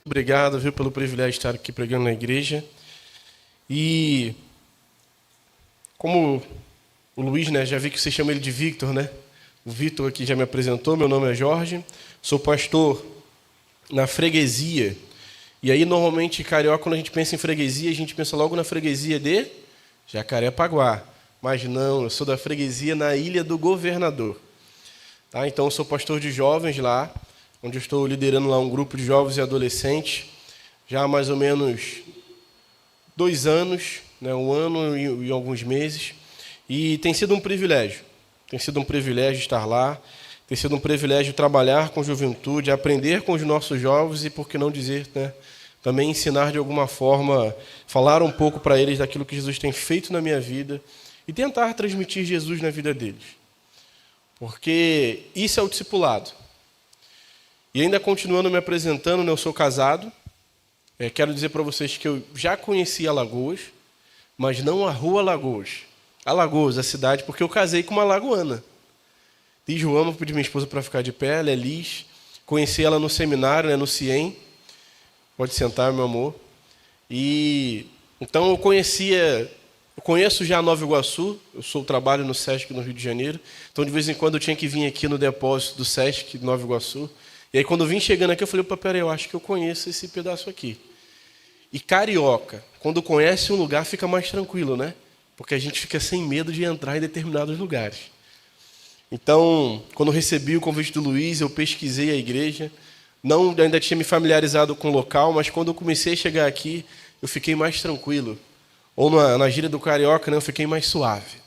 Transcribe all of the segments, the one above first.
Obrigado, viu, pelo privilégio de estar aqui pregando na igreja. E como o Luiz, né, já vi que você chama ele de Victor, né? O Victor aqui já me apresentou, meu nome é Jorge, sou pastor na freguesia. E aí, normalmente, carioca, quando a gente pensa em freguesia, a gente pensa logo na freguesia de Jacarepaguá. Mas não, eu sou da freguesia na Ilha do Governador. Tá? Então, eu sou pastor de jovens lá, onde eu estou liderando lá um grupo de jovens e adolescentes, já há mais ou menos 2 anos, né, 1 ano e alguns meses, e tem sido um privilégio. Tem sido um privilégio estar lá, tem sido um privilégio trabalhar com juventude, aprender com os nossos jovens e, por que não dizer, né, também ensinar de alguma forma, falar um pouco para eles daquilo que Jesus tem feito na minha vida e tentar transmitir Jesus na vida deles. Porque isso é o discipulado. E ainda continuando me apresentando, né, eu sou casado. Quero dizer para vocês que eu já conheci Alagoas, mas não a rua Alagoas. Alagoas, a cidade, porque eu casei com uma alagoana. Liz Joama, pedi minha esposa para ficar de pé, ela é Liz. Conheci ela no seminário, né, no CIEM. Pode sentar, meu amor. E então eu conheço já Nova Iguaçu, eu trabalho no SESC no Rio de Janeiro. Então de vez em quando eu tinha que vir aqui no depósito do SESC Nova Iguaçu. E aí quando eu vim chegando aqui, eu falei, peraí, eu acho que eu conheço esse pedaço aqui. E carioca, quando conhece um lugar, fica mais tranquilo, né? Porque a gente fica sem medo de entrar em determinados lugares. Então, quando eu recebi o convite do Luiz, eu pesquisei a igreja. Não ainda tinha me familiarizado com o local, mas quando eu comecei a chegar aqui, eu fiquei mais tranquilo. Ou na gíria do carioca, né, eu fiquei mais suave.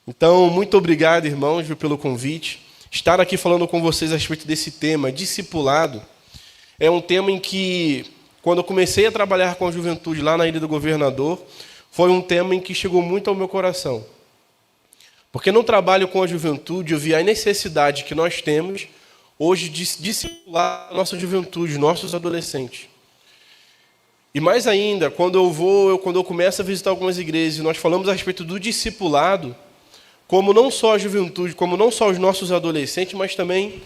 Então, muito obrigado, irmãos, pelo convite. Estar aqui falando com vocês a respeito desse tema, discipulado, é um tema em que, quando eu comecei a trabalhar com a juventude lá na Ilha do Governador, foi um tema em que chegou muito ao meu coração. Porque no trabalho com a juventude, eu vi a necessidade que nós temos hoje de discipular a nossa juventude, nossos adolescentes. E mais ainda, quando eu começo a visitar algumas igrejas e nós falamos a respeito do discipulado, como não só a juventude, como não só os nossos adolescentes, mas também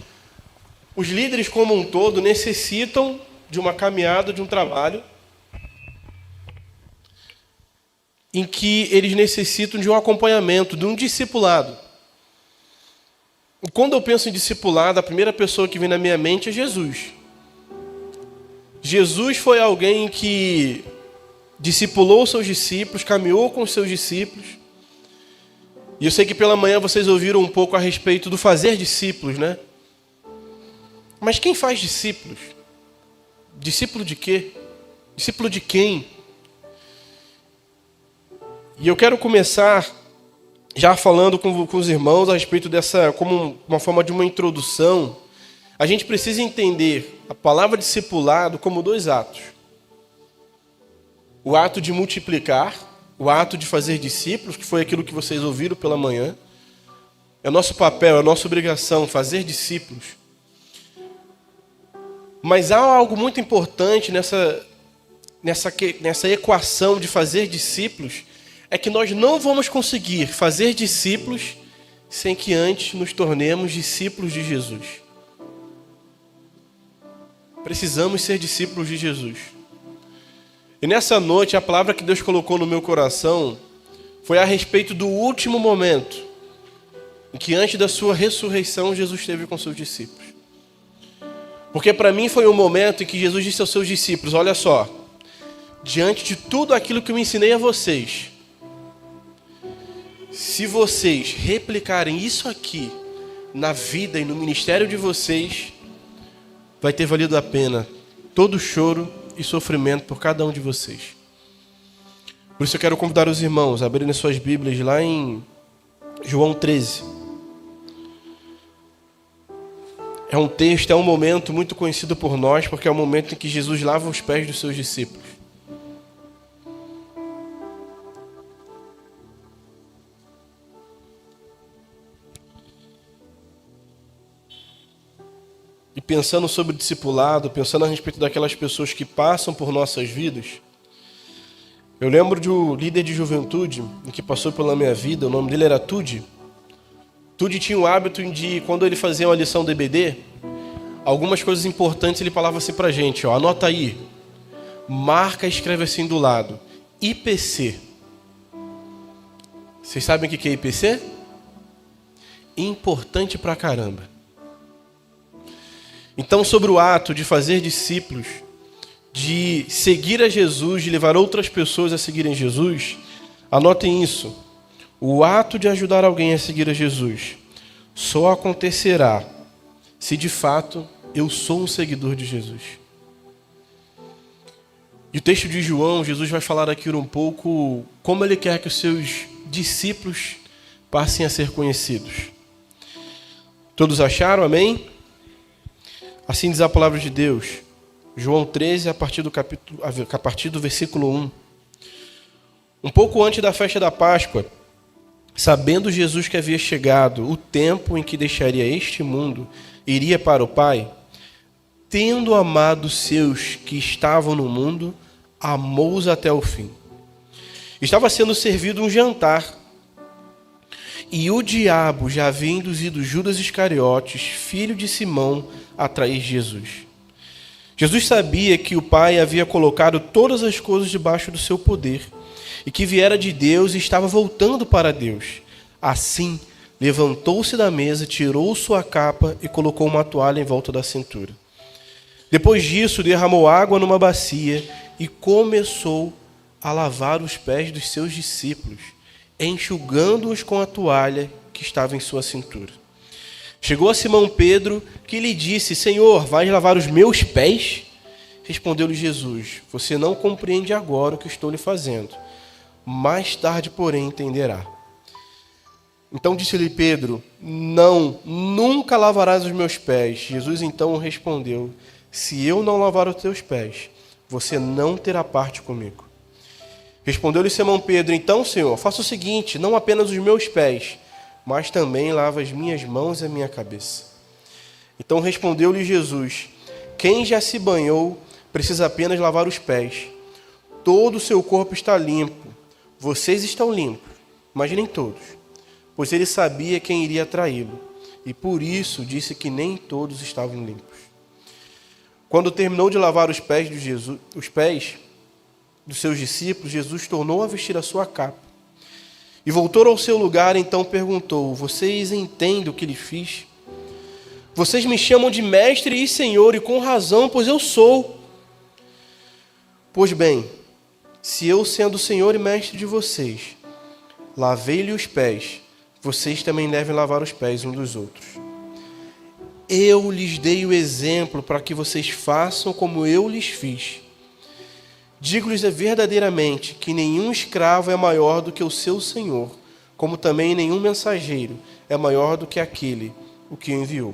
os líderes como um todo necessitam de uma caminhada, de um trabalho, em que eles necessitam de um acompanhamento, de um discipulado. E quando eu penso em discipulado, a primeira pessoa que vem na minha mente é Jesus. Jesus foi alguém que discipulou os seus discípulos, caminhou com os seus discípulos. E eu sei que pela manhã vocês ouviram um pouco a respeito do fazer discípulos, né? Mas quem faz discípulos? Discípulo de quê? Discípulo de quem? E eu quero começar já falando com os irmãos a respeito dessa, como uma forma de uma introdução. A gente precisa entender a palavra discipulado como 2 atos. O ato de multiplicar, o ato de fazer discípulos, que foi aquilo que vocês ouviram pela manhã. É nosso papel, é nossa obrigação fazer discípulos. Mas há algo muito importante nessa equação de fazer discípulos, é que nós não vamos conseguir fazer discípulos sem que antes nos tornemos discípulos de Jesus. Precisamos ser discípulos de Jesus. E nessa noite, a palavra que Deus colocou no meu coração foi a respeito do último momento em que antes da sua ressurreição, Jesus esteve com seus discípulos. Porque para mim foi um momento em que Jesus disse aos seus discípulos, olha só, diante de tudo aquilo que eu ensinei a vocês, se vocês replicarem isso aqui na vida e no ministério de vocês, vai ter valido a pena todo o choro e sofrimento por cada um de vocês. Por isso eu quero convidar os irmãos a abrirem suas Bíblias lá em João 13. É um texto, é um momento muito conhecido por nós, porque é o momento em que Jesus lava os pés dos seus discípulos. E pensando sobre discipulado, pensando a respeito daquelas pessoas que passam por nossas vidas, eu lembro de um líder de juventude que passou pela minha vida, o nome dele era Tude. Tude tinha o hábito de, quando ele fazia uma lição do EBD, algumas coisas importantes, ele falava assim para a gente, ó, anota aí, marca e escreve assim do lado, IPC. Vocês sabem o que é IPC? Importante pra caramba. Então, sobre o ato de fazer discípulos, de seguir a Jesus, de levar outras pessoas a seguirem Jesus, anotem isso. O ato de ajudar alguém a seguir a Jesus só acontecerá se de fato eu sou um seguidor de Jesus. E o texto de João, Jesus vai falar aqui um pouco como ele quer que os seus discípulos passem a ser conhecidos. Todos acharam? Amém? Assim diz a palavra de Deus. João 13, a partir do versículo 1. Um pouco antes da festa da Páscoa, sabendo Jesus que havia chegado o tempo em que deixaria este mundo e iria para o Pai, tendo amado os seus que estavam no mundo, amou-os até o fim. Estava sendo servido um jantar, e o diabo já havia induzido Judas Iscariotes, filho de Simão, a trair Jesus. Jesus sabia que o Pai havia colocado todas as coisas debaixo do seu poder, e que viera de Deus e estava voltando para Deus. Assim, levantou-se da mesa, tirou sua capa e colocou uma toalha em volta da cintura. Depois disso, derramou água numa bacia e começou a lavar os pés dos seus discípulos, enxugando-os com a toalha que estava em sua cintura. Chegou a Simão Pedro, que lhe disse, Senhor, vais lavar os meus pés? Respondeu-lhe Jesus, você não compreende agora o que estou lhe fazendo. Mais tarde, porém, entenderá. Então disse-lhe Pedro, não, nunca lavarás os meus pés. Jesus então respondeu, se eu não lavar os teus pés, você não terá parte comigo. Respondeu-lhe Simão Pedro, então, Senhor, faça o seguinte, não apenas os meus pés, mas também lava as minhas mãos e a minha cabeça. Então respondeu-lhe Jesus, quem já se banhou precisa apenas lavar os pés. Todo o seu corpo está limpo. Vocês estão limpos, mas nem todos. Pois ele sabia quem iria traí-lo, e por isso disse que nem todos estavam limpos. Quando terminou de lavar os pés dos seus discípulos, Jesus tornou a vestir a sua capa. E voltou ao seu lugar, então perguntou, vocês entendem o que lhe fiz? Vocês me chamam de mestre e senhor, e com razão, pois eu sou. Pois bem, se eu, sendo senhor e mestre de vocês, lavei-lhe os pés, vocês também devem lavar os pés uns dos outros. Eu lhes dei o exemplo para que vocês façam como eu lhes fiz. Digo-lhes verdadeiramente que nenhum escravo é maior do que o seu senhor, como também nenhum mensageiro é maior do que aquele o que enviou.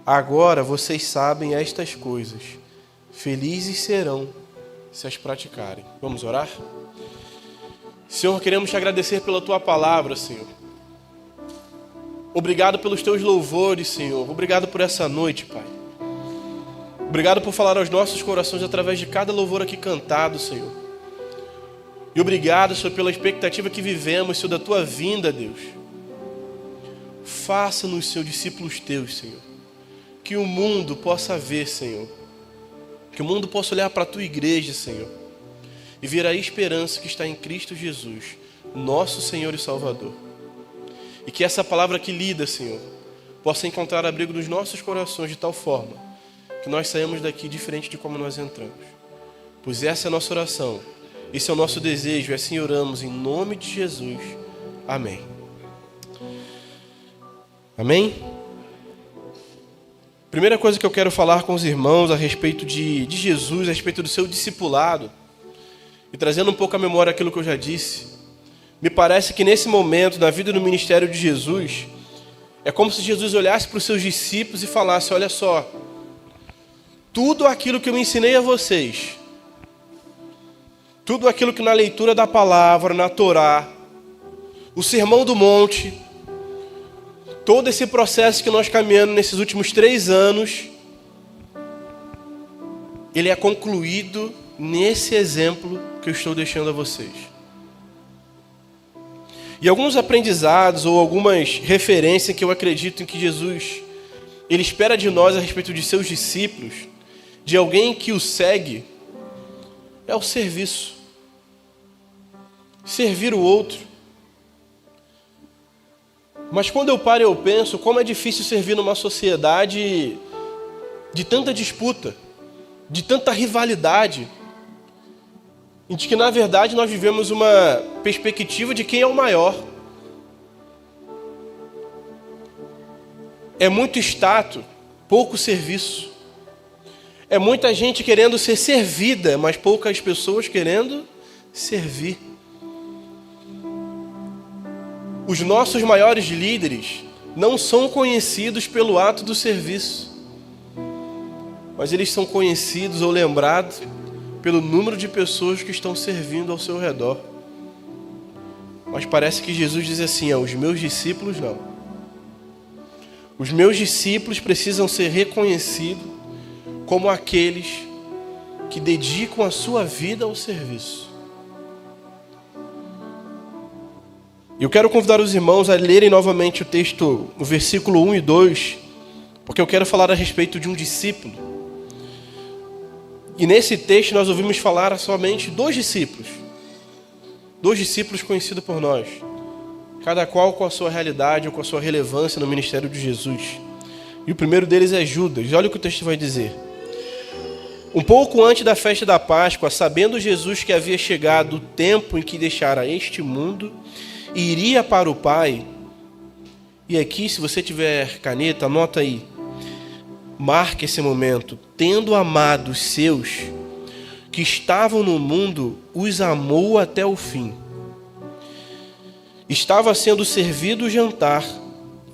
Agora vocês sabem estas coisas. Felizes serão se as praticarem. Vamos orar? Senhor, queremos te agradecer pela tua palavra, Senhor. Obrigado pelos teus louvores, Senhor. Obrigado por essa noite, Pai. Obrigado por falar aos nossos corações através de cada louvor aqui cantado, Senhor. E obrigado, Senhor, pela expectativa que vivemos, Senhor, da tua vinda, Deus. Faça-nos, Senhor, discípulos teus, Senhor. Que o mundo possa ver, Senhor. Que o mundo possa olhar para a tua igreja, Senhor. E ver a esperança que está em Cristo Jesus, nosso Senhor e Salvador. E que essa palavra que lida, Senhor, possa encontrar abrigo nos nossos corações de tal forma que nós saímos daqui diferente de como nós entramos. Pois essa é a nossa oração, esse é o nosso desejo, e assim oramos em nome de Jesus. Amém. Amém? Primeira coisa que eu quero falar com os irmãos a respeito de Jesus, a respeito do seu discipulado, e trazendo um pouco à memória aquilo que eu já disse, me parece que nesse momento, na vida e no ministério de Jesus, é como se Jesus olhasse para os seus discípulos e falasse, olha só, tudo aquilo que eu ensinei a vocês, tudo aquilo que na leitura da palavra, na Torá, o Sermão do Monte, todo esse processo que nós caminhamos nesses últimos 3 anos, ele é concluído nesse exemplo que eu estou deixando a vocês. E alguns aprendizados ou algumas referências que eu acredito em que Jesus Ele espera de nós a respeito de seus discípulos, de alguém que o segue, é o serviço. Servir o outro. Mas quando eu paro e eu penso, como é difícil servir numa sociedade de tanta disputa, de tanta rivalidade, em que na verdade nós vivemos uma perspectiva de quem é o maior. É muito status, pouco serviço. É muita gente querendo ser servida, mas poucas pessoas querendo servir. Os nossos maiores líderes não são conhecidos pelo ato do serviço, mas eles são conhecidos ou lembrados pelo número de pessoas que estão servindo ao seu redor. Mas parece que Jesus diz assim, os meus discípulos não. Os meus discípulos precisam ser reconhecidos como aqueles que dedicam a sua vida ao serviço. Eu quero convidar os irmãos a lerem novamente o texto, o versículo 1 e 2, porque eu quero falar a respeito de um discípulo. E nesse texto nós ouvimos falar somente dois discípulos conhecidos por nós, cada qual com a sua realidade ou com a sua relevância no ministério de Jesus. E o primeiro deles é Judas. Olha o que o texto vai dizer. Um pouco antes da festa da Páscoa, sabendo Jesus que havia chegado o tempo em que deixara este mundo e iria para o Pai, e aqui, se você tiver caneta, anota aí, marque esse momento. Tendo amado os seus que estavam no mundo, os amou até o fim. Estava sendo servido o jantar,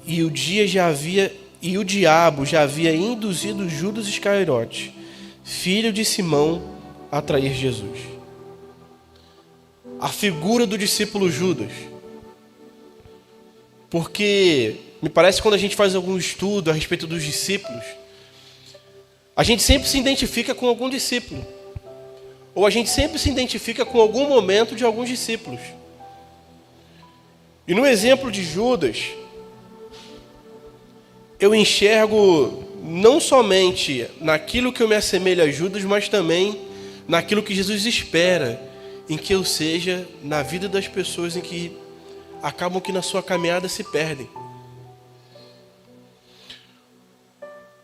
e o diabo já havia induzido Judas Iscariote, filho de Simão, a trair Jesus. A figura do discípulo Judas. Porque me parece que quando a gente faz algum estudo a respeito dos discípulos, a gente sempre se identifica com algum discípulo. Ou a gente sempre se identifica com algum momento de alguns discípulos. E no exemplo de Judas, eu enxergo não somente naquilo que eu me assemelho a Judas, mas também naquilo que Jesus espera em que eu seja na vida das pessoas em que acabam que na sua caminhada se perdem.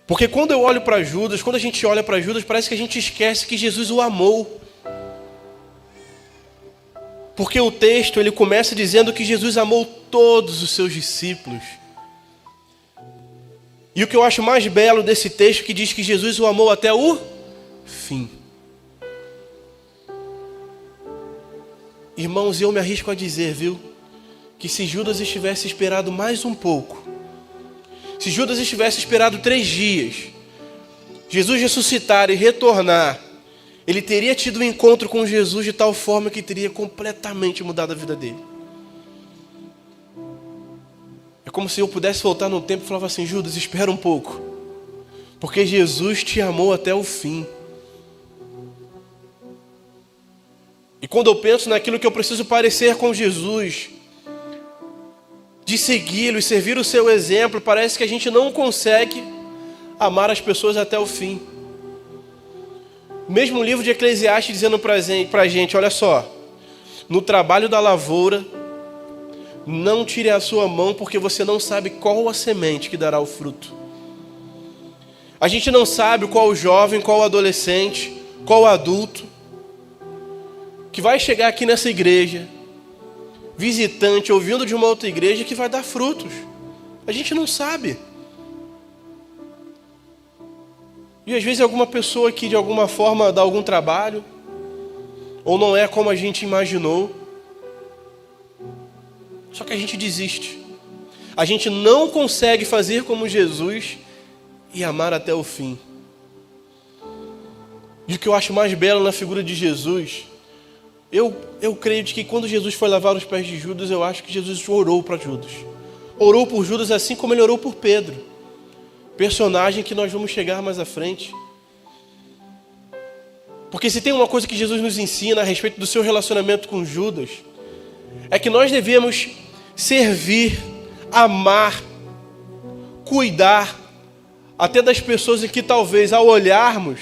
Porque quando eu olho para Judas, quando a gente olha para Judas, parece que a gente esquece que Jesus o amou. Porque o texto ele começa dizendo que Jesus amou todos os seus discípulos. E o que eu acho mais belo desse texto que diz que Jesus o amou até o fim. Irmãos, eu me arrisco a dizer, viu? Que se Judas tivesse esperado mais um pouco, se Judas tivesse esperado 3 dias, Jesus ressuscitar e retornar, ele teria tido um encontro com Jesus de tal forma que teria completamente mudado a vida dele. É como se eu pudesse voltar no tempo e falava assim, Judas, espera um pouco, porque Jesus te amou até o fim. E quando eu penso naquilo que eu preciso parecer com Jesus, de segui-lo e servir o seu exemplo, parece que a gente não consegue amar as pessoas até o fim. Mesmo o livro de Eclesiastes dizendo para a gente, olha só, no trabalho da lavoura, não tire a sua mão, porque você não sabe qual a semente que dará o fruto. A gente não sabe qual o jovem, qual o adolescente, qual o adulto, que vai chegar aqui nessa igreja, visitante, ouvindo de uma outra igreja, que vai dar frutos. A gente não sabe. E às vezes alguma pessoa que de alguma forma dá algum trabalho, ou não é como a gente imaginou, só que a gente desiste. A gente não consegue fazer como Jesus e amar até o fim. E o que eu acho mais belo na figura de Jesus, eu creio de que quando Jesus foi lavar os pés de Judas, eu acho que Jesus orou para Judas. Orou por Judas assim como ele orou por Pedro. Personagem que nós vamos chegar mais à frente. Porque se tem uma coisa que Jesus nos ensina a respeito do seu relacionamento com Judas, é que nós devemos servir, amar, cuidar, até das pessoas em que talvez ao olharmos,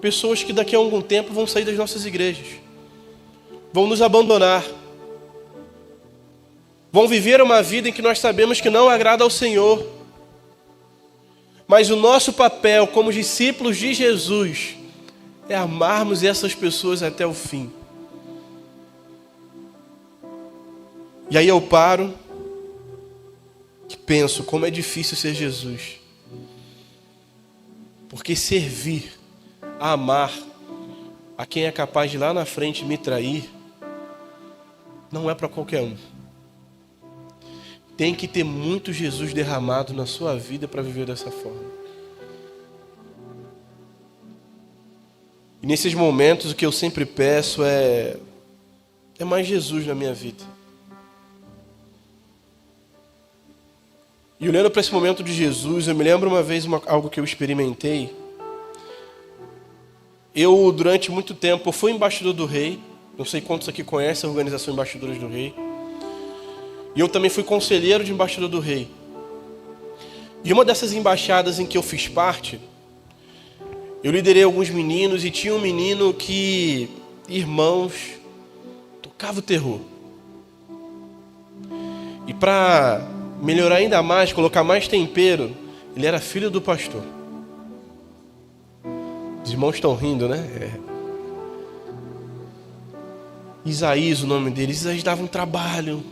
pessoas que daqui a algum tempo vão sair das nossas igrejas, vão nos abandonar, vão viver uma vida em que nós sabemos que não agrada ao Senhor. Mas o nosso papel como discípulos de Jesus é amarmos essas pessoas até o fim. E aí eu paro e penso como é difícil ser Jesus. Porque servir, amar a quem é capaz de lá na frente me trair, não é para qualquer um. Tem que ter muito Jesus derramado na sua vida para viver dessa forma. E nesses momentos o que eu sempre peço é mais Jesus na minha vida. E olhando para esse momento de Jesus, eu me lembro uma vez algo que eu experimentei. Eu, durante muito tempo, fui embaixador do rei. Não sei quantos aqui conhecem a organização Embaixadores do Rei. E eu também fui conselheiro de embaixador do rei. E uma dessas embaixadas em que eu fiz parte, eu liderei alguns meninos e tinha um menino que, irmãos, tocava o terror. E para melhorar ainda mais, colocar mais tempero, ele era filho do pastor. Os irmãos estão rindo, né? Isaías, o nome dele. Isaías dava um trabalho.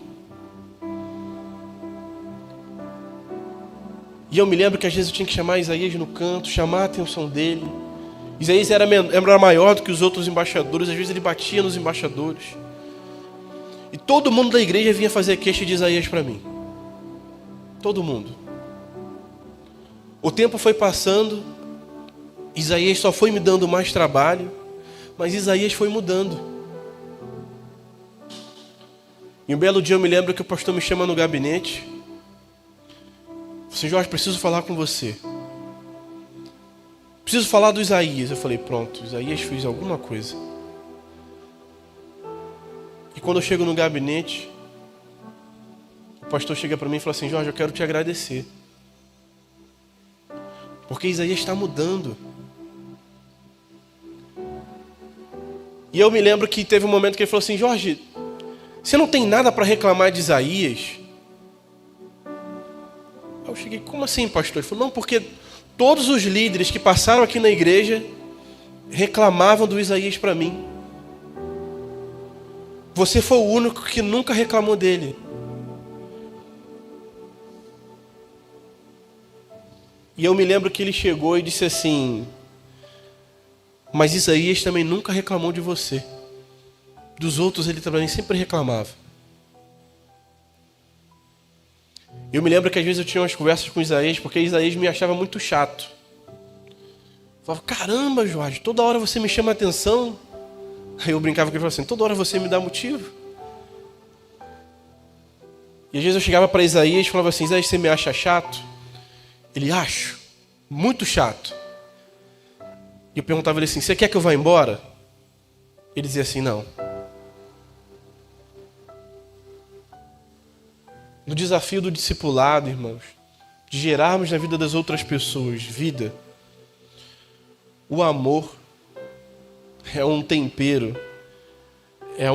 E eu me lembro que às vezes eu tinha que chamar Isaías no canto, chamar a atenção dele. Isaías era maior do que os outros embaixadores, às vezes ele batia nos embaixadores. E todo mundo da igreja vinha fazer queixa de Isaías para mim. Todo mundo. O tempo foi passando, Isaías só foi me dando mais trabalho, mas Isaías foi mudando. E um belo dia eu me lembro que o pastor me chama no gabinete. Assim, Jorge, preciso falar com você. Preciso falar do Isaías. Eu falei, pronto, Isaías fez alguma coisa. E quando eu chego no gabinete, o pastor chega para mim e fala assim, Jorge, eu quero te agradecer. Porque Isaías está mudando. E eu me lembro que teve um momento que ele falou assim, Jorge, você não tem nada para reclamar de Isaías? Eu cheguei, como assim, pastor? Ele falou, não, porque todos os líderes que passaram aqui na igreja reclamavam do Isaías para mim. Você foi o único que nunca reclamou dele. E eu me lembro que ele chegou e disse assim, mas Isaías também nunca reclamou de você. Dos outros ele também sempre reclamava. Eu me lembro que às vezes eu tinha umas conversas com Isaías, porque Isaías me achava muito chato. Eu falava, caramba, Jorge, toda hora você me chama a atenção. Aí eu brincava com ele e falava assim, toda hora você me dá motivo. E às vezes eu chegava para Isaías e falava assim, Isaías, você me acha chato? Ele, acho, muito chato. E eu perguntava ele assim, você quer que eu vá embora? Ele dizia assim, não. No desafio do discipulado, irmãos, de gerarmos na vida das outras pessoas vida, o amor é um tempero, é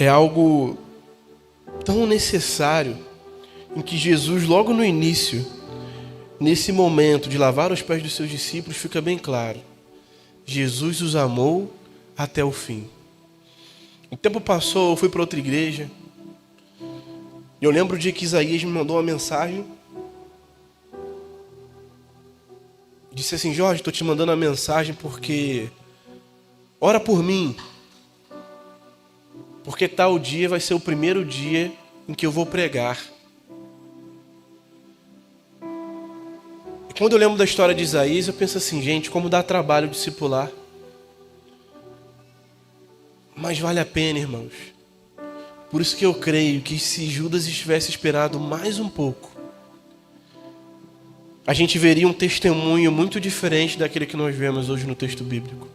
algo tão necessário, em que Jesus, logo no início, nesse momento de lavar os pés dos seus discípulos, fica bem claro, Jesus os amou até o fim. O tempo passou, eu fui para outra igreja. E eu lembro o dia que Isaías me mandou uma mensagem. Disse assim, Jorge, estou te mandando uma mensagem porque ora por mim. Porque tal dia vai ser o primeiro dia em que eu vou pregar. E quando eu lembro da história de Isaías, eu penso assim, gente, como dá trabalho discipular. Mas vale a pena, irmãos. Por isso que eu creio que se Judas tivesse esperado mais um pouco, a gente veria um testemunho muito diferente daquele que nós vemos hoje no texto bíblico.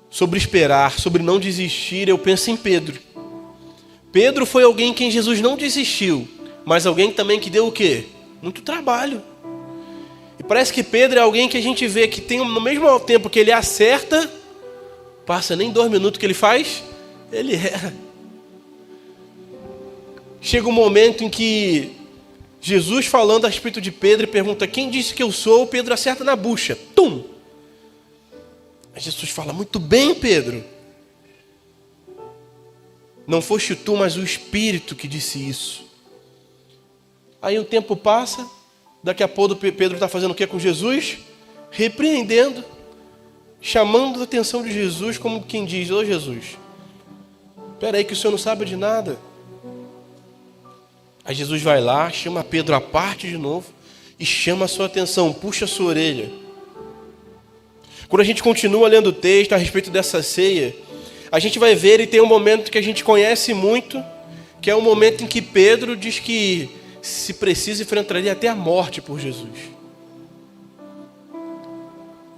Sobre esperar, sobre não desistir, eu penso em Pedro. Pedro foi alguém em quem Jesus não desistiu, mas alguém também que deu o quê? Muito trabalho. E parece que Pedro é alguém que a gente vê que tem, no mesmo tempo que ele acerta, passa nem 2 minutos que ele faz, ele erra. Chega um momento em que Jesus, falando a respeito de Pedro, pergunta: quem disse que eu sou? Pedro acerta na bucha. Tum! Aí Jesus fala: muito bem, Pedro. Não foste tu, mas o Espírito que disse isso. Aí o tempo passa, daqui a pouco Pedro está fazendo o que com Jesus? Repreendendo, chamando a atenção de Jesus, como quem diz: ô Jesus, espera aí que o senhor não sabe de nada. Aí Jesus vai lá, chama Pedro à parte de novo e chama a sua atenção, puxa a sua orelha. Quando a gente continua lendo o texto a respeito dessa ceia, a gente vai ver, e tem um momento que a gente conhece muito, que é o momento em que Pedro diz que, se precisa, enfrentaria até a morte por Jesus.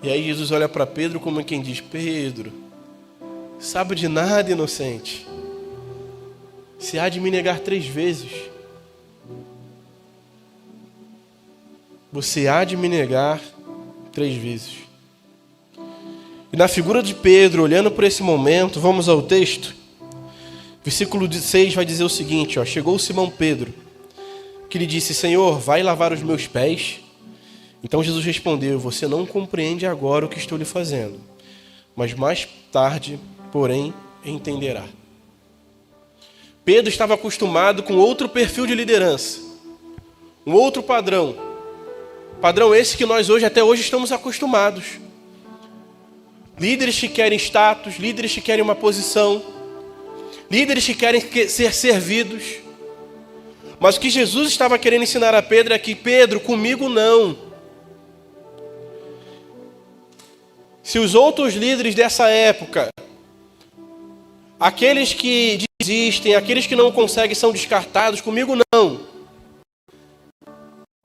E aí Jesus olha para Pedro como quem diz: Pedro, sabe de nada, inocente. Se há de me negar 3 vezes, você há de me negar 3 vezes. E na figura de Pedro, olhando por esse momento, vamos ao texto. Versículo 6 vai dizer o seguinte: chegou Simão Pedro, que lhe disse: Senhor, vai lavar os meus pés? Então Jesus respondeu: você não compreende agora o que estou lhe fazendo, mas mais tarde, porém, entenderá. Pedro estava acostumado com outro perfil de liderança, um outro padrão. Padrão esse que nós até hoje estamos acostumados. Líderes que querem status, líderes que querem uma posição, líderes que querem ser servidos. Mas o que Jesus estava querendo ensinar a Pedro é que: Pedro, comigo não. Se os outros líderes dessa época, aqueles que desistem, aqueles que não conseguem são descartados, comigo não.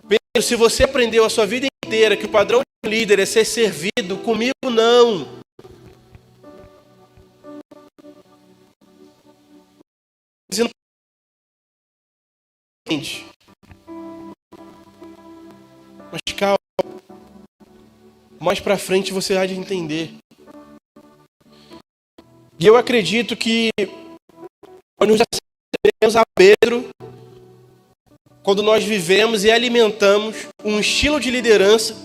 Pedro, se você aprendeu a sua vida inteira que o padrão de um líder é ser servido, comigo não. Mas calma, mais para frente você há de entender. E eu acredito que nós nos assemelhamos a Pedro quando nós vivemos e alimentamos um estilo de liderança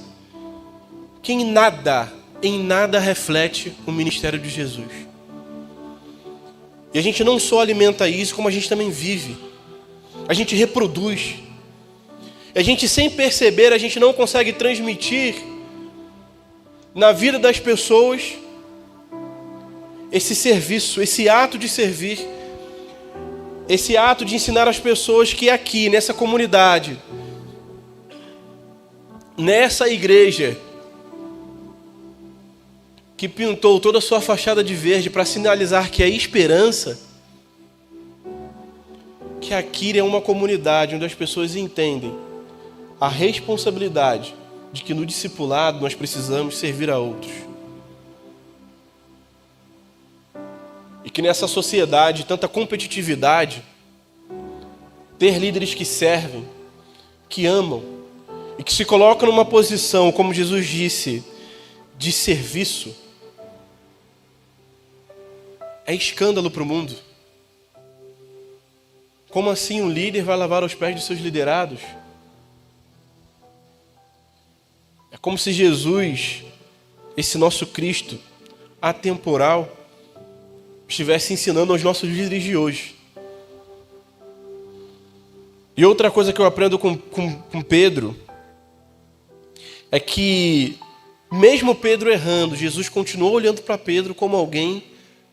que em nada reflete o ministério de Jesus. E a gente não só alimenta isso, como a gente também vive. A gente reproduz. E a gente, sem perceber, a gente não consegue transmitir na vida das pessoas esse serviço, esse ato de servir, esse ato de ensinar as pessoas que aqui, nessa comunidade, nessa igreja, que pintou toda a sua fachada de verde para sinalizar que é esperança, que aqui é uma comunidade onde as pessoas entendem a responsabilidade de que no discipulado nós precisamos servir a outros. E que nessa sociedade de tanta competitividade, ter líderes que servem, que amam e que se colocam numa posição, como Jesus disse, de serviço, é escândalo para o mundo. Como assim um líder vai lavar os pés dos seus liderados? É como se Jesus, esse nosso Cristo atemporal, estivesse ensinando aos nossos líderes de hoje. E outra coisa que eu aprendo com Pedro é que, mesmo Pedro errando, Jesus continuou olhando para Pedro como alguém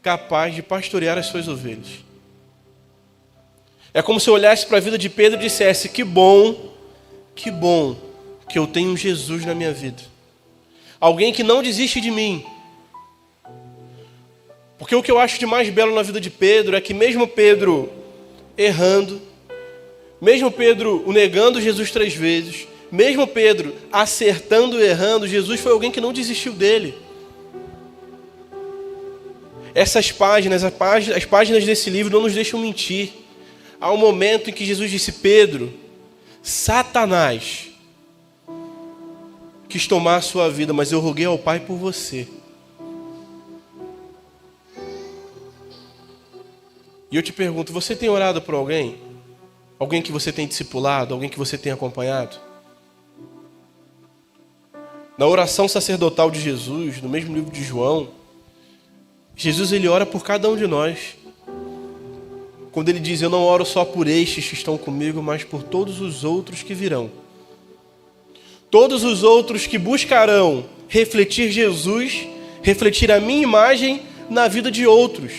capaz de pastorear as suas ovelhas. É como se eu olhasse para a vida de Pedro e dissesse: que bom que eu tenho Jesus na minha vida. Alguém que não desiste de mim. Porque o que eu acho de mais belo na vida de Pedro é que, mesmo Pedro errando, mesmo Pedro o negando Jesus 3 vezes, mesmo Pedro acertando e errando, Jesus foi alguém que não desistiu dele. Essas páginas, as páginas desse livro não nos deixam mentir. Há um momento em que Jesus disse: Pedro, Satanás quis tomar a sua vida, mas eu roguei ao Pai por você. E eu te pergunto, você tem orado por alguém? Alguém que você tem discipulado? Alguém que você tem acompanhado? Na oração sacerdotal de Jesus, no mesmo livro de João, Jesus ele ora por cada um de nós. Quando ele diz: eu não oro só por estes que estão comigo, mas por todos os outros que virão. Todos os outros que buscarão refletir Jesus, refletir a minha imagem na vida de outros.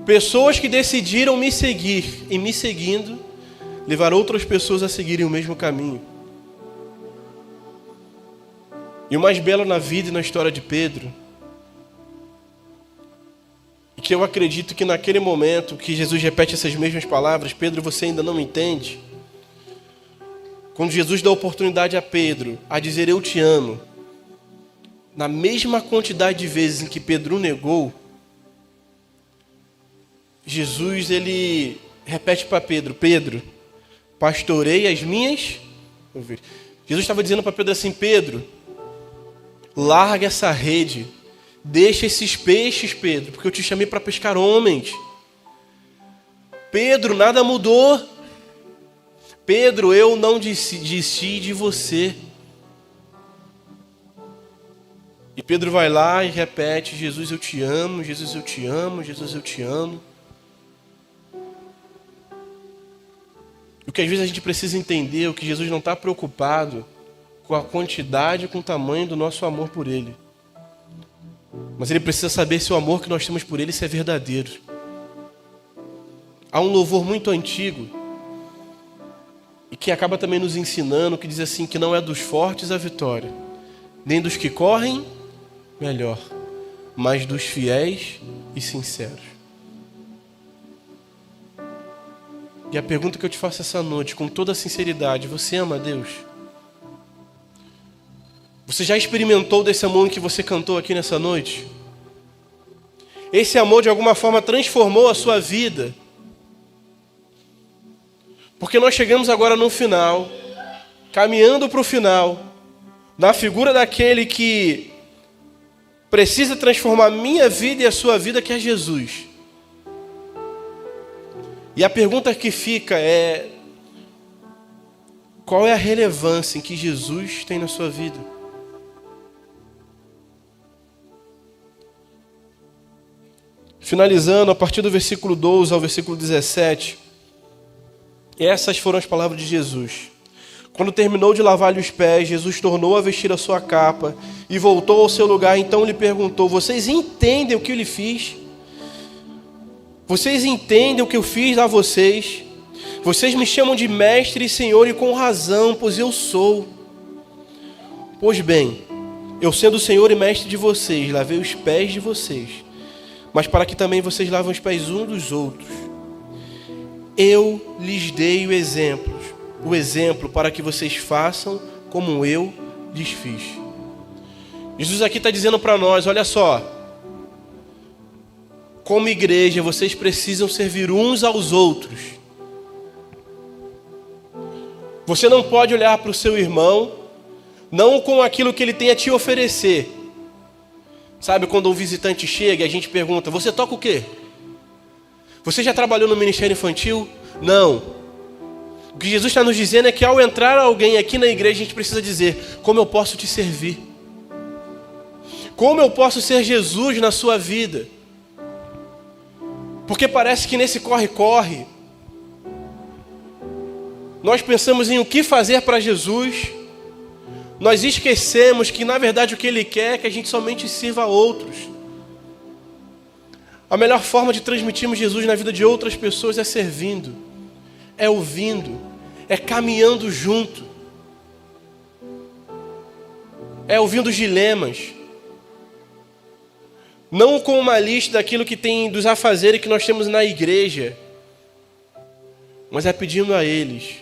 Pessoas que decidiram me seguir e me seguindo, levar outras pessoas a seguirem o mesmo caminho. E o mais belo na vida e na história de Pedro, e que eu acredito que naquele momento que Jesus repete essas mesmas palavras: Pedro, você ainda não me entende? Quando Jesus dá a oportunidade a Pedro a dizer eu te amo, na mesma quantidade de vezes em que Pedro o negou, Jesus ele repete para Pedro: Pedro, pastorei as minhas ovelhas. Jesus estava dizendo para Pedro assim: Pedro, larga essa rede, deixa esses peixes, Pedro, porque eu te chamei para pescar homens. Pedro, nada mudou. Pedro, eu não desisti de você. E Pedro vai lá e repete: Jesus, eu te amo, Jesus, eu te amo, Jesus, eu te amo. O que às vezes a gente precisa entender é que Jesus não está preocupado com a quantidade e com o tamanho do nosso amor por Ele. Mas Ele precisa saber se o amor que nós temos por Ele se é verdadeiro. Há um louvor muito antigo e que acaba também nos ensinando, que diz assim, que não é dos fortes a vitória, nem dos que correm melhor, mas dos fiéis e sinceros. E a pergunta que eu te faço essa noite, com toda a sinceridade: você ama a Deus? Você já experimentou desse amor que você cantou aqui nessa noite? Esse amor de alguma forma transformou a sua vida? Porque nós chegamos agora no final, caminhando para o final, na figura daquele que precisa transformar a minha vida e a sua vida, que é Jesus. E a pergunta que fica é: qual é a relevância em que Jesus tem na sua vida? Finalizando, a partir do versículo 12 ao versículo 17, essas foram as palavras de Jesus. Quando terminou de lavar-lhe os pés, Jesus tornou a vestir a sua capa e voltou ao seu lugar. Então lhe perguntou: vocês entendem o que eu lhe fiz? Vocês entendem o que eu fiz a vocês? Vocês me chamam de mestre e senhor, e com razão, pois eu sou. Pois bem, eu sendo o senhor e mestre de vocês, lavei os pés de vocês, mas para que também vocês lavem os pés uns dos outros. Eu lhes dei o exemplo para que vocês façam como eu lhes fiz. Jesus aqui está dizendo para nós: olha só, como igreja, vocês precisam servir uns aos outros. Você não pode olhar para o seu irmão, não com aquilo que ele tem a te oferecer. Sabe, quando um visitante chega e a gente pergunta: você toca o quê? Você já trabalhou no ministério infantil? Não. O que Jesus está nos dizendo é que ao entrar alguém aqui na igreja, a gente precisa dizer: como eu posso te servir? Como eu posso ser Jesus na sua vida? Porque parece que nesse corre-corre, nós pensamos em o que fazer para Jesus, nós esquecemos que na verdade o que Ele quer é que a gente somente sirva a outros. A melhor forma de transmitirmos Jesus na vida de outras pessoas é servindo, é ouvindo, é caminhando junto, é ouvindo os dilemas, não com uma lista daquilo que tem dos afazeres que nós temos na igreja, mas é pedindo a eles: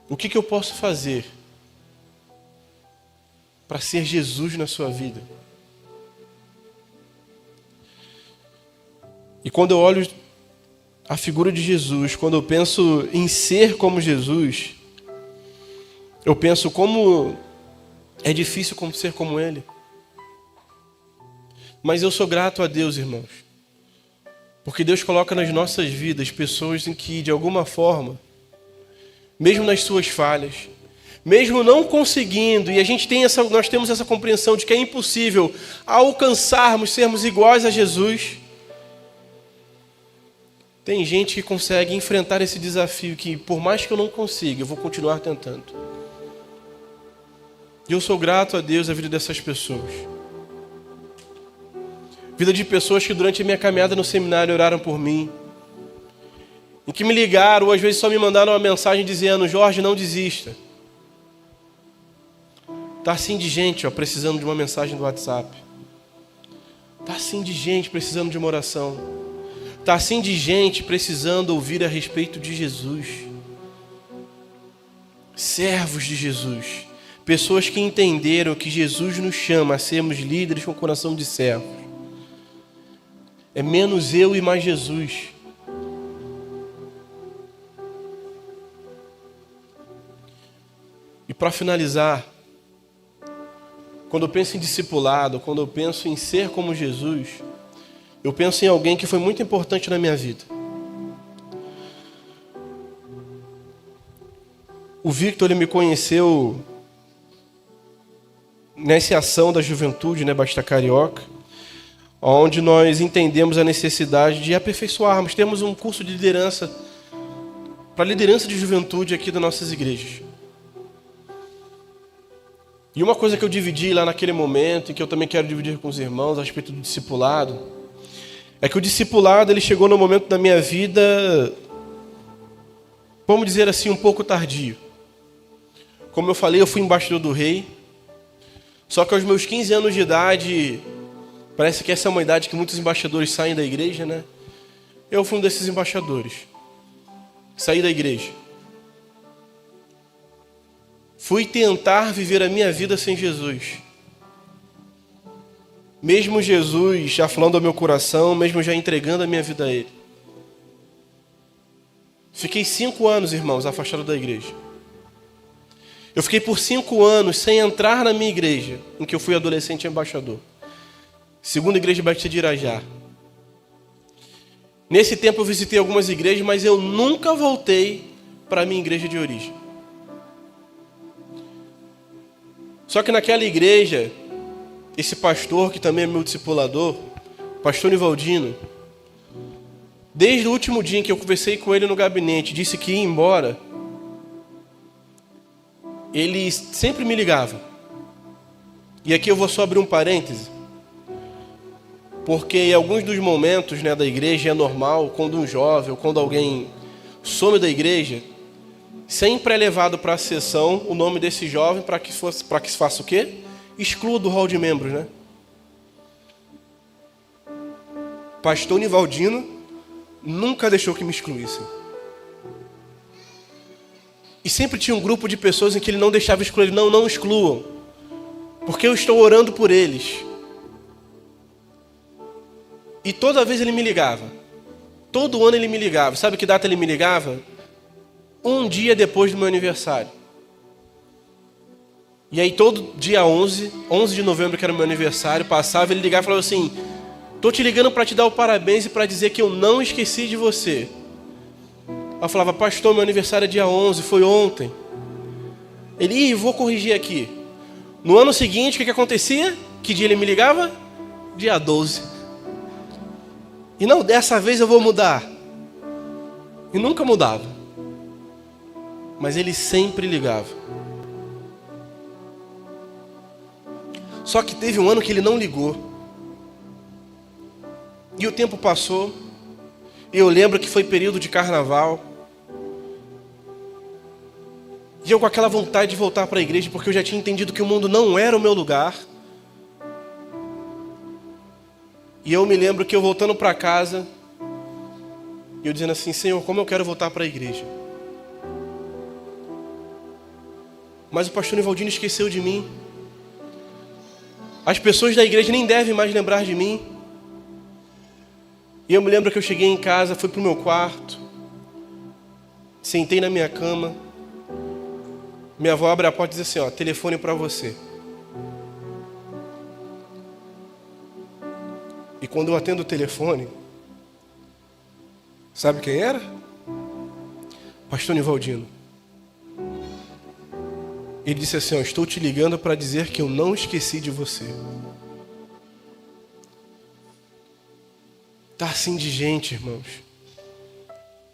o que eu posso fazer para ser Jesus na sua vida? E quando eu olho a figura de Jesus, quando eu penso em ser como Jesus, eu penso como é difícil ser como Ele. Mas eu sou grato a Deus, irmãos, porque Deus coloca nas nossas vidas pessoas em que, de alguma forma, mesmo nas suas falhas, mesmo não conseguindo, e nós temos essa compreensão de que é impossível alcançarmos, sermos iguais a Jesus, tem gente que consegue enfrentar esse desafio que, por mais que eu não consiga, eu vou continuar tentando. E eu sou grato a Deus a vida dessas pessoas. Vida de pessoas que durante a minha caminhada no seminário oraram por mim, em que me ligaram, ou às vezes só me mandaram uma mensagem dizendo: Jorge, não desista. Tá assim de gente, precisando de uma mensagem do WhatsApp. Tá assim de gente precisando de uma oração. Tá assim de gente precisando ouvir a respeito de Jesus. Servos de Jesus. Pessoas que entenderam que Jesus nos chama a sermos líderes com coração de servos. É menos eu e mais Jesus. E para finalizar, quando eu penso em discipulado, quando eu penso em ser como Jesus, eu penso em alguém que foi muito importante na minha vida. O Victor, ele me conheceu nessa ação da juventude, Basta Carioca, onde nós entendemos a necessidade de aperfeiçoarmos. Temos um curso de liderança, para liderança de juventude aqui das nossas igrejas. E uma coisa que eu dividi lá naquele momento, e que eu também quero dividir com os irmãos a respeito do discipulado, é que o discipulado ele chegou no momento da minha vida, vamos dizer assim, um pouco tardio. Como eu falei, eu fui embaixador do rei, só que aos meus 15 anos de idade, parece que essa é uma idade que muitos embaixadores saem da igreja, né? Eu fui um desses embaixadores. Saí da igreja. Fui tentar viver a minha vida sem Jesus. Mesmo Jesus já falando ao meu coração, mesmo já entregando a minha vida a Ele. Fiquei 5 anos, irmãos, afastado da igreja. Eu fiquei por 5 anos sem entrar na minha igreja, em que eu fui adolescente embaixador. Segunda Igreja Batista de Irajá. Nesse tempo eu visitei algumas igrejas, mas eu nunca voltei para a minha igreja de origem. Só que naquela igreja, esse pastor, que também é meu discipulador, pastor Nivaldino, desde o último dia em que eu conversei com ele no gabinete, disse que ia embora, ele sempre me ligava. E aqui eu vou só abrir um parêntese, porque em alguns dos momentos da igreja é normal, quando um jovem ou quando alguém some da igreja, sempre é levado para a sessão o nome desse jovem para que se faça o quê? Exclua do hall de membros, Pastor Nivaldino nunca deixou que me excluíssem. E sempre tinha um grupo de pessoas em que ele não deixava excluir. Não excluam, porque eu estou orando por eles. E toda vez ele me ligava. Todo ano ele me ligava. Sabe que data ele me ligava? Um dia depois do meu aniversário. E aí todo dia 11 de novembro, que era o meu aniversário, passava, ele ligava e falava assim: tô te ligando para te dar o parabéns e para dizer que eu não esqueci de você. Eu falava: pastor, meu aniversário é dia 11, foi ontem. Ele: vou corrigir aqui. No ano seguinte, o que acontecia? Que dia ele me ligava? Dia 12. E não, dessa vez eu vou mudar. E nunca mudava. Mas ele sempre ligava. Só que teve um ano que ele não ligou. E o tempo passou. E eu lembro que foi período de carnaval. E eu com aquela vontade de voltar para a igreja, porque eu já tinha entendido que o mundo não era o meu lugar. E eu me lembro que eu voltando para casa, eu dizendo assim: Senhor, como eu quero voltar para a igreja. Mas o pastor Nivaldino esqueceu de mim. As pessoas da igreja nem devem mais lembrar de mim. E eu me lembro que eu cheguei em casa, fui pro meu quarto, sentei na minha cama. Minha avó abre a porta e diz assim, ó, telefone para você. E quando eu atendo o telefone, sabe quem era? Pastor Nivaldino. Ele disse assim, ó, estou te ligando para dizer que eu não esqueci de você. Tá assim de gente, irmãos.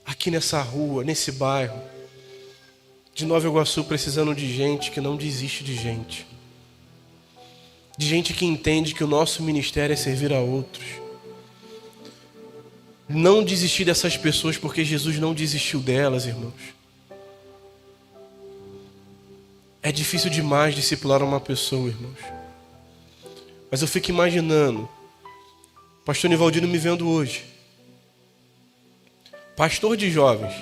Aqui nessa rua, nesse bairro de Nova Iguaçu, precisando de gente que não desiste de gente. De gente que entende que o nosso ministério é servir a outros. Não desistir dessas pessoas porque Jesus não desistiu delas, irmãos. É difícil demais discipular uma pessoa, irmãos. Mas eu fico imaginando Pastor Nivaldino me vendo hoje. Pastor de jovens.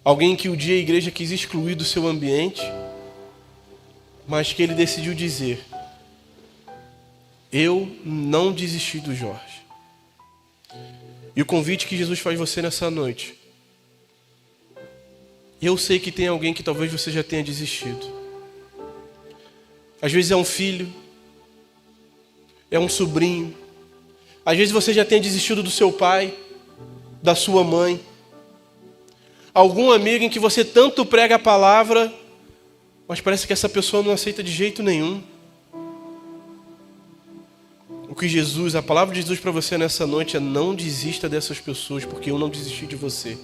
Alguém que um dia a igreja quis excluir do seu ambiente, mas que ele decidiu dizer, eu não desisti do Jorge. E o convite que Jesus faz você nessa noite, eu sei que tem alguém que talvez você já tenha desistido. Às vezes é um filho, é um sobrinho. Às vezes você já tenha desistido do seu pai, da sua mãe. Algum amigo em que você tanto prega a palavra, mas parece que essa pessoa não aceita de jeito nenhum. O que Jesus, a palavra de Jesus para você nessa noite é não desista dessas pessoas, porque eu não desisti de você.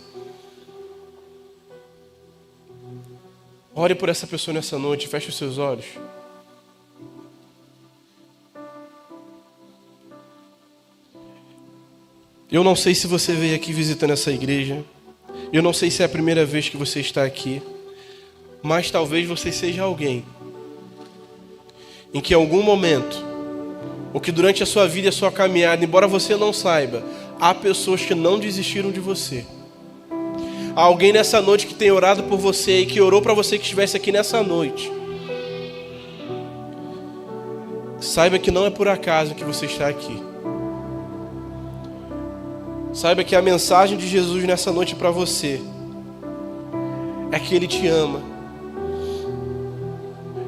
Ore por essa pessoa nessa noite, feche os seus olhos. Eu não sei se você veio aqui visitando essa igreja. Eu não sei se é a primeira vez que você está aqui. Mas talvez você seja alguém em que em algum momento, ou que durante a sua vida e a sua caminhada, embora você não saiba, há pessoas que não desistiram de você. Há alguém nessa noite que tem orado por você e que orou para você que estivesse aqui nessa noite. Saiba que não é por acaso que você está aqui. Saiba que a mensagem de Jesus nessa noite para você é que Ele te ama.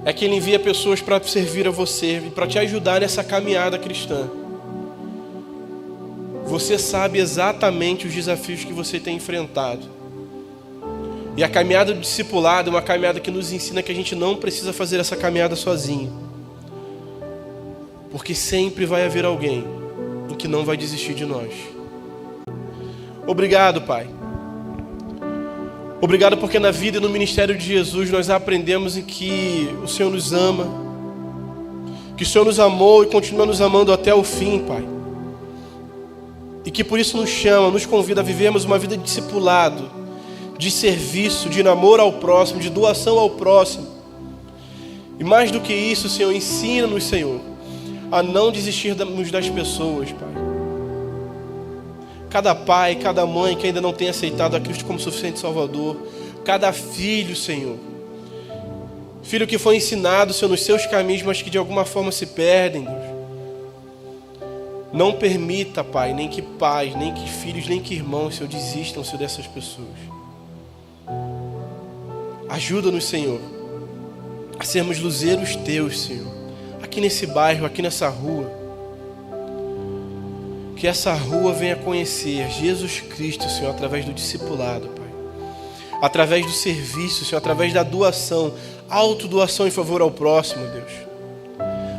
É que Ele envia pessoas para servir a você e para te ajudar nessa caminhada cristã. Você sabe exatamente os desafios que você tem enfrentado. E a caminhada do discipulado é uma caminhada que nos ensina que a gente não precisa fazer essa caminhada sozinho. Porque sempre vai haver alguém em que não vai desistir de nós. Obrigado, Pai. Obrigado porque na vida e no ministério de Jesus nós aprendemos em que o Senhor nos ama, que o Senhor nos amou e continua nos amando até o fim, Pai. E que por isso nos chama, nos convida a vivermos uma vida de discipulado, de serviço, de namoro ao próximo, de doação ao próximo. E mais do que isso, Senhor, ensina-nos, Senhor, a não desistirmos das pessoas, Pai. Cada pai, cada mãe que ainda não tem aceitado a Cristo como suficiente Salvador. Cada filho, Senhor. Filho que foi ensinado, Senhor, nos seus caminhos, mas que de alguma forma se perdem, Deus. Não permita, Pai, nem que pais, nem que filhos, nem que irmãos, Senhor, desistam, Senhor, dessas pessoas. Ajuda-nos, Senhor, a sermos luzeiros Teus, Senhor. Aqui nesse bairro, aqui nessa rua. Que essa rua venha conhecer Jesus Cristo, Senhor, através do discipulado, Pai. Através do serviço, Senhor, através da doação, autodoação em favor ao próximo, Deus.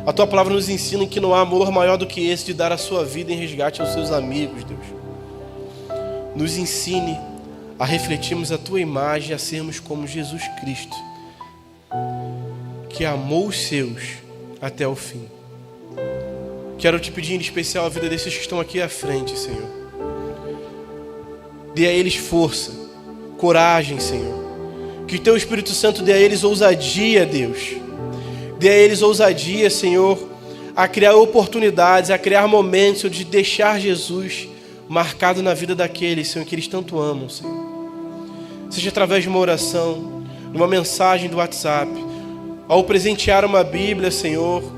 A Tua palavra nos ensina que não há amor maior do que esse de dar a sua vida em resgate aos seus amigos, Deus. Nos ensine a refletirmos a Tua imagem e a sermos como Jesus Cristo, que amou os seus até o fim. Quero te pedir em especial a vida desses que estão aqui à frente, Senhor. Dê a eles força, coragem, Senhor. Que o Teu Espírito Santo dê a eles ousadia, Deus. Dê a eles ousadia, Senhor, a criar oportunidades, a criar momentos, Senhor, de deixar Jesus marcado na vida daqueles, Senhor, que eles tanto amam, Senhor. Seja através de uma oração, de uma mensagem do WhatsApp, ao presentear uma Bíblia, Senhor.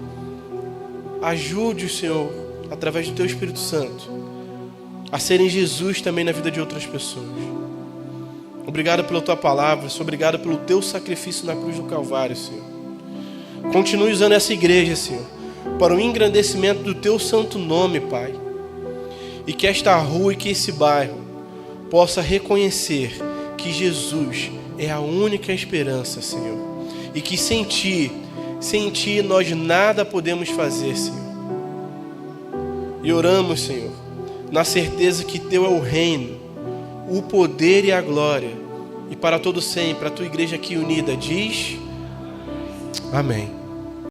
Ajude o Senhor, através do Teu Espírito Santo, a serem Jesus também na vida de outras pessoas. Obrigado pela tua palavra, Senhor. Obrigado pelo teu sacrifício na cruz do Calvário, Senhor. Continue usando essa igreja, Senhor, para o engrandecimento do teu santo nome, Pai. E que esta rua e que esse bairro possa reconhecer que Jesus é a única esperança, Senhor. E que sem Ti nós nada podemos fazer, Senhor. E oramos, Senhor, na certeza que Teu é o reino, o poder e a glória. E para todo sempre, a Tua igreja aqui unida diz: amém.